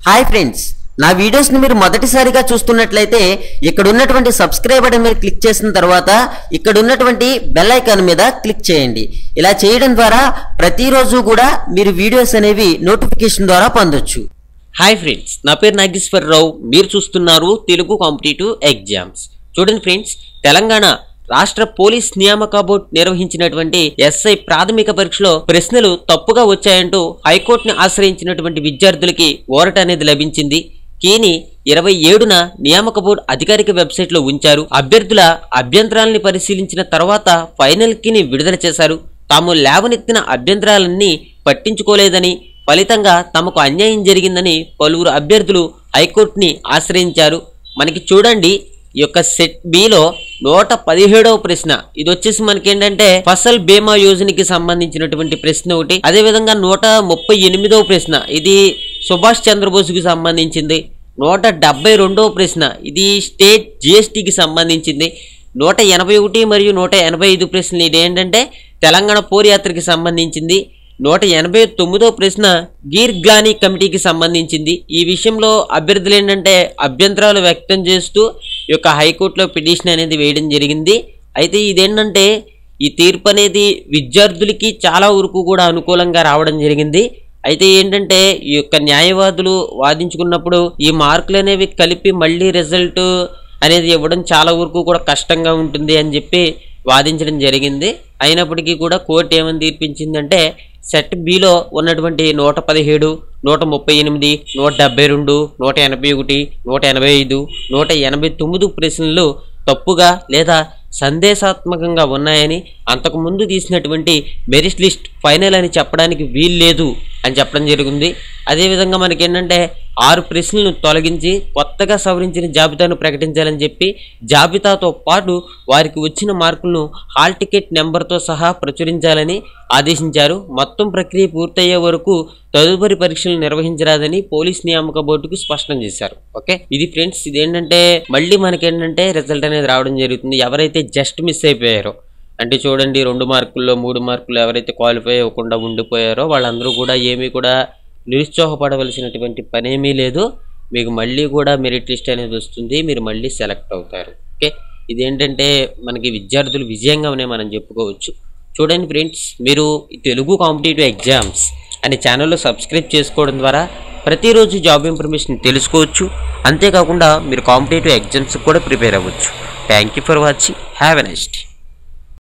Hi friends, నా videos ని మీరు మొదటిసారిగా చూస్తున్నట్లయితే ఇక్కడ ఉన్నటువంటి సబ్స్క్రైబ్ బటన్ మీద క్లిక్ చేసిన తర్వాత ఇక్కడ ఉన్నటువంటి బెల్ ఐకాన్ మీద క్లిక్ చేయండి. ఇలా చేయడం ద్వారా ప్రతిరోజు కూడా మీరు వీడియోస్ అనేవి నోటిఫికేషన్ ద్వారా పొందొచ్చు. హాయ్ ఫ్రెండ్స్, నా పేరు నాగేశ్వరరావు. మీరు చూస్తున్నారు తెలుగు కాంపిటేటివ్ ఎగ్జామ్స్. చూడండి ఫ్రెండ్స్, తెలంగాణ రాష్ట్ర పోలీస్ నియామక బోర్డు నిర్వహించినటువంటి ఎస్ఐ ప్రాథమిక పరీక్షలో ప్రశ్నలు తప్పుగా వచ్చాయంటూ హైకోర్టుని ఆశ్రయించినటువంటి విద్యార్థులకి ఊరట అనేది లభించింది. కీని 27న నియామక బోర్డు అధికారిక వెబ్సైట్ లో ఉంచారు. అభ్యర్థుల అభ్యంతరాలని పరిశీలించిన తర్వాత ఫైనల్ కీని విడుదల చేశారు. తాము లేవనెత్తిన అభ్యంతరాలన్నీ పట్టించుకోలేదని, ఫలితంగా తమకు అన్యాయం జరిగిందని పలువురు అభ్యర్థులు హైకోర్టుని ఆశ్రయించారు. మనకి చూడండి, ఈ యొక్క సెట్ బిలో 117వ ప్రశ్న ఇది వచ్చేసి మనకేంటంటే ఫసల్ బీమా యోజనకి సంబంధించినటువంటి ప్రశ్న ఒకటి. అదేవిధంగా 138వ ప్రశ్న ఇది సుభాష్ చంద్రబోస్కి సంబంధించింది. 172వ ప్రశ్న ఇది స్టేట్ జిఎస్టీకి సంబంధించింది. 181 మరియు 185 ప్రశ్నలు ఇది ఏంటంటే తెలంగాణ పోర్యాత్రకి సంబంధించింది. 189వ ప్రశ్న గీర్ గ్లానీ కమిటీకి సంబంధించింది. ఈ విషయంలో అభ్యర్థులు ఏంటంటే అభ్యంతరాలు వ్యక్తం చేస్తూ ఈ యొక్క హైకోర్టులో పిటిషన్ అనేది వేయడం జరిగింది. అయితే ఇదేంటంటే ఈ తీర్పు అనేది విద్యార్థులకి చాలా వరకు కూడా అనుకూలంగా రావడం జరిగింది. అయితే ఏంటంటే ఈ యొక్క న్యాయవాదులు వాదించుకున్నప్పుడు ఈ మార్కులు అనేవి కలిపి మళ్ళీ రిజల్ట్ అనేది ఇవ్వడం చాలా వరకు కూడా కష్టంగా ఉంటుంది అని చెప్పి వాదించడం జరిగింది. అయినప్పటికీ కూడా కోర్టు ఏమని తీర్పించిందంటే సెట్ బిలో ఉన్నటువంటి 117, 138, 172, 181, 185, 189 ప్రశ్నలు తప్పుగా లేదా సందేశాత్మకంగా ఉన్నాయని, అంతకుముందు తీసినటువంటి మెరిట్ లిస్ట్ ఫైనల్ అని చెప్పడానికి వీల్లేదు అని చెప్పడం జరిగింది. అదేవిధంగా మనకేంటంటే 6 ప్రశ్నలను తొలగించి కొత్తగా సవరించిన జాబితాను ప్రకటించాలని చెప్పి జాబితాతో పాటు వారికి వచ్చిన మార్కులను హాల్ టికెట్ నెంబర్తో సహా ప్రచురించాలని ఆదేశించారు. మొత్తం ప్రక్రియ పూర్తయ్యే వరకు తదుపరి పరీక్షలు నిర్వహించరాదని పోలీస్ నియామక బోర్డుకు స్పష్టం చేశారు. ఓకే, ఇది ఫ్రెండ్స్. ఇదేంటంటే మళ్ళీ మనకేంటంటే రిజల్ట్ అనేది రావడం జరుగుతుంది. ఎవరైతే జస్ట్ మిస్ అయిపోయారో అంటే చూడండి 2 మార్కుల్లో 3 మార్కులు ఎవరైతే క్వాలిఫై అవ్వకుండా ఉండిపోయారో వాళ్ళందరూ కూడా ఏమీ కూడా నిరుత్సాహపడవలసినటువంటి పనేమీ లేదు. మీకు మళ్ళీ కూడా మెరిట్ లిస్ట్ అనేది వస్తుంది, మీరు మళ్ళీ సెలెక్ట్ అవుతారు. ఓకే, ఇదేంటంటే మనకి విద్యార్థులు విజయంగానే మనం చెప్పుకోవచ్చు. చూడండి ఫ్రెండ్స్, మీరు తెలుగు కాంపిటేటివ్ ఎగ్జామ్స్ అనే ఛానల్లో సబ్స్క్రైబ్ చేసుకోవడం ద్వారా ప్రతిరోజు జాబ్ ఇన్ఫర్మేషన్ తెలుసుకోవచ్చు. అంతేకాకుండా మీరు కాంపిటేటివ్ ఎగ్జామ్స్ కూడా ప్రిపేర్ అవ్వచ్చు. Thank you for watching. Have a nice day.